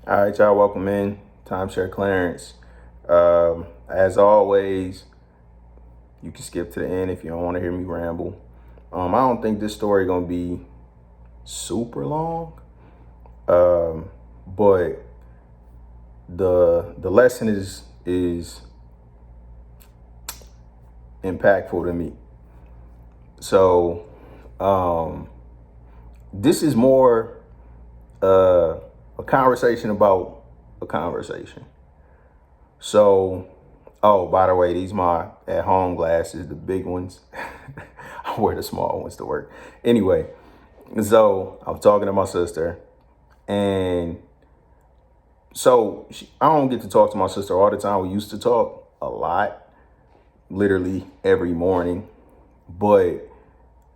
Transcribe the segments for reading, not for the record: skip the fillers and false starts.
All right, y'all, welcome in. Timeshare Clarence. As always, you can skip to the end if you don't want to hear me ramble. I don't think this story gonna be super long, but the lesson is impactful to me. So, this is more a conversation about a conversation. So, oh, by the way, these my at home glasses, the big ones. I wear the small ones to work. Anyway, so I'm talking to my sister, and I don't get to talk to my sister all the time. We used to talk a lot, literally every morning, but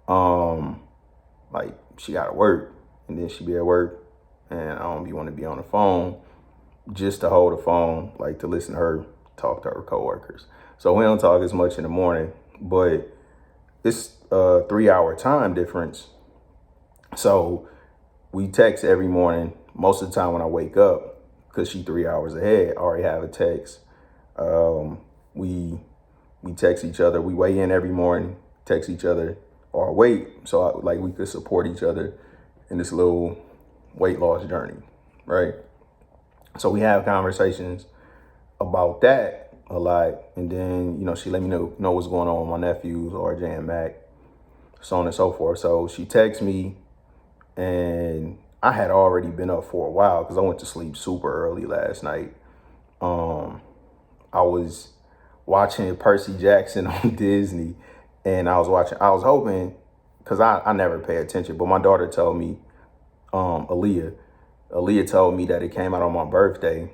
like she got to work, and then she be at work, and I don't be want to be on the phone just to hold the phone, like to listen to her talk to her coworkers. So we don't talk as much in the morning, but it's a 3 hour time difference. So we text every morning. Most of the time when I wake up, because she 3 hours ahead, I already have a text. We text each other. We weigh in every morning, text each other our weight, so like we could support each other in this little weight loss journey, right? So we have conversations about that a lot, and then she let me know what's going on with my nephews, RJ and Mac, so on and so forth. So she texts me, and I had already been up for a while because I went to sleep super early last night. I was watching Percy Jackson on Disney, and I was hoping, because I never pay attention, but my daughter told me, Aaliyah told me that it came out on my birthday.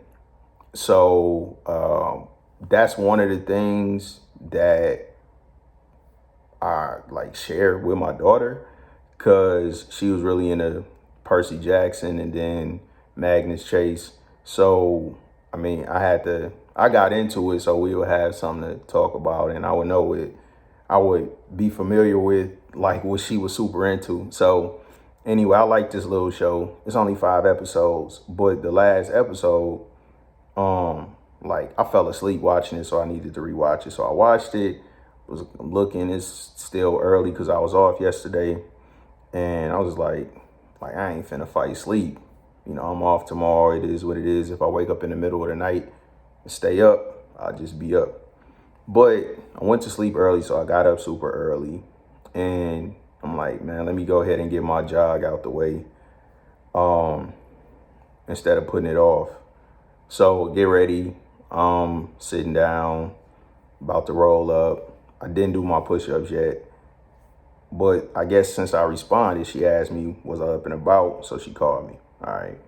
So that's one of the things that I like share with my daughter, because she was really into Percy Jackson and then Magnus Chase. So I mean, I got into it so we would have something to talk about, and I would know it. I would be familiar with like what she was super into. So anyway, I like this little show. It's only 5 episodes, but the last episode, like I fell asleep watching it, so I needed to rewatch it. So I watched it. Was looking. It's still early because I was off yesterday, and I was like I ain't finna fight sleep. I'm off tomorrow. It is what it is. If I wake up in the middle of the night and stay up, I'll just be up. But I went to sleep early, so I got up super early, and I'm like, man, let me go ahead and get my jog out the way, instead of putting it off. So get ready. Sitting down, about to roll up. I didn't do my push-ups yet, but I guess since I responded, she asked me, was I up and about? So she called me. All right.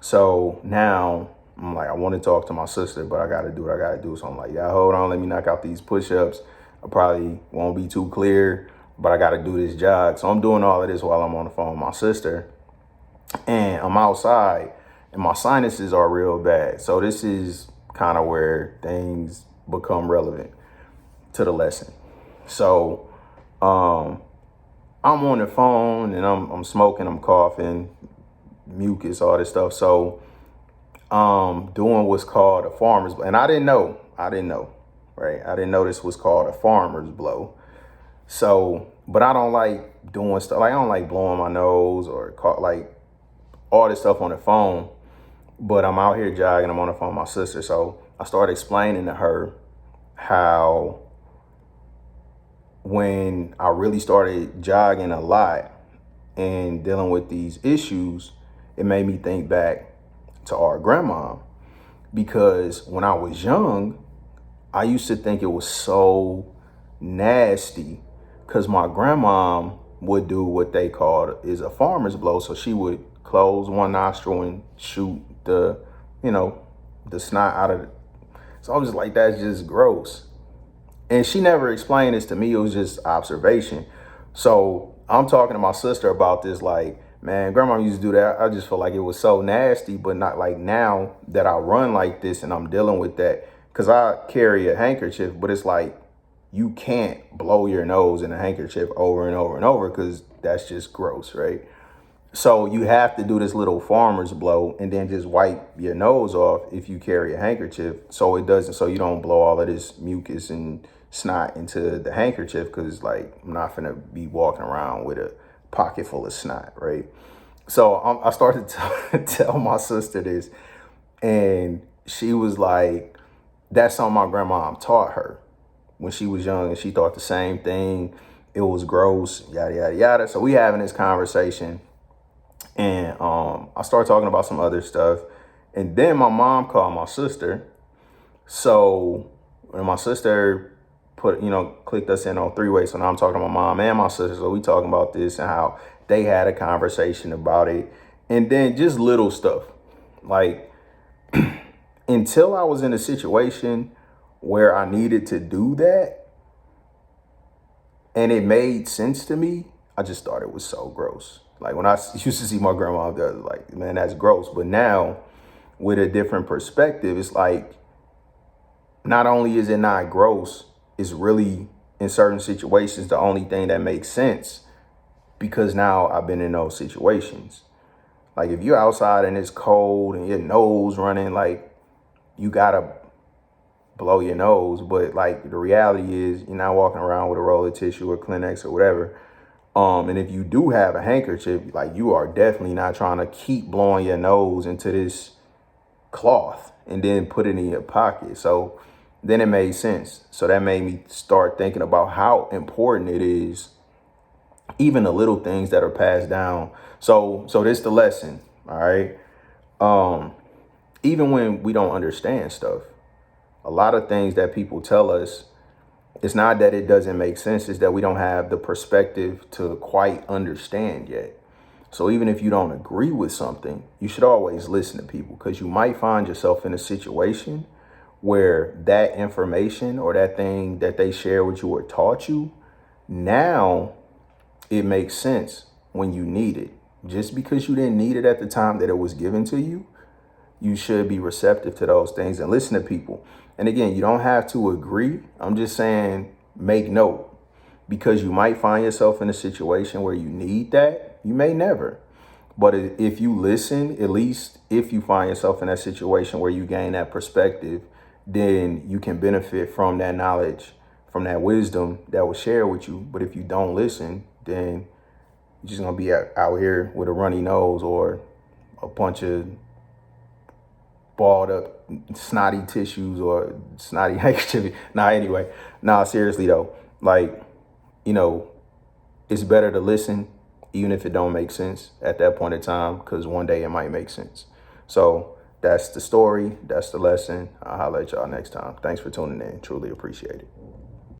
So now I'm like, I want to talk to my sister, but I got to do what I got to do. So I'm like, yeah, hold on. Let me knock out these push-ups. I probably won't be too clear, but I got to do this jog. So I'm doing all of this while I'm on the phone with my sister, and I'm outside, and my sinuses are real bad. So this is kind of where things become relevant to the lesson. So I'm on the phone, and I'm smoking, I'm coughing, mucus, all this stuff. So doing what's called a farmer's blow. And I didn't know, right? I didn't know this was called a farmer's blow. So, but I don't like doing stuff, like I don't like blowing my nose or like all this stuff on the phone. But I'm out here jogging, I'm on the phone with my sister. So I started explaining to her how when I really started jogging a lot and dealing with these issues, it made me think back to our grandma. Because when I was young, I used to think it was so nasty, because my grandma would do what they called is a farmer's blow. So she would close one nostril and shoot the snot out of it. So I was like, that's just gross. And she never explained this to me. It was just observation. So I'm talking to my sister about this, like, man, grandma used to do that. I just feel like it was so nasty, but not like now that I run like this and I'm dealing with that, because I carry a handkerchief, but it's like you can't blow your nose in a handkerchief over and over and over, because that's just gross, right? So you have to do this little farmer's blow and then just wipe your nose off if you carry a handkerchief, so it doesn't, so you don't blow all of this mucus and snot into the handkerchief, because like I'm not gonna be walking around with a pocket full of snot, right? So I started to tell my sister this, and she was like, that's something my grandma taught her when she was young, and she thought the same thing. It was gross, yada, yada, yada. So we having this conversation, and I started talking about some other stuff. And then my mom called my sister. So when my sister clicked us in on three-way, so now I'm talking to my mom and my sister. So we talking about this and how they had a conversation about it. And then just little stuff. Like, until I was in a situation where I needed to do that and it made sense to me, I just thought it was so gross. Like when I used to see my grandma, I was like, man, that's gross. But now with a different perspective, it's like, not only is it not gross, it's really in certain situations the only thing that makes sense, because now I've been in those situations. Like if you're outside and it's cold and your nose running, like you gotta blow your nose. But like the reality is you're not walking around with a roll of tissue or Kleenex or whatever. And if you do have a handkerchief, like you are definitely not trying to keep blowing your nose into this cloth and then put it in your pocket. So then it made sense. So that made me start thinking about how important it is, even the little things that are passed down. So this the lesson, all right? Even when we don't understand stuff, a lot of things that people tell us, it's not that it doesn't make sense, it's that we don't have the perspective to quite understand yet. So even if you don't agree with something, you should always listen to people, because you might find yourself in a situation where that information or that thing that they share with you or taught you, now it makes sense when you need it. Just because you didn't need it at the time that it was given to you, you should be receptive to those things and listen to people. And again, you don't have to agree. I'm just saying, make note, because you might find yourself in a situation where you need that. You may never. But if you listen, at least if you find yourself in that situation where you gain that perspective, then you can benefit from that knowledge, from that wisdom that was shared with you. But if you don't listen, then you're just going to be out here with a runny nose or a bunch of balled up snotty tissues or snotty handkerchief. Seriously though, like, it's better to listen, even if it don't make sense at that point in time, because one day it might make sense. So that's the story. That's the lesson. I'll holler at y'all next time. Thanks for tuning in. Truly appreciate it.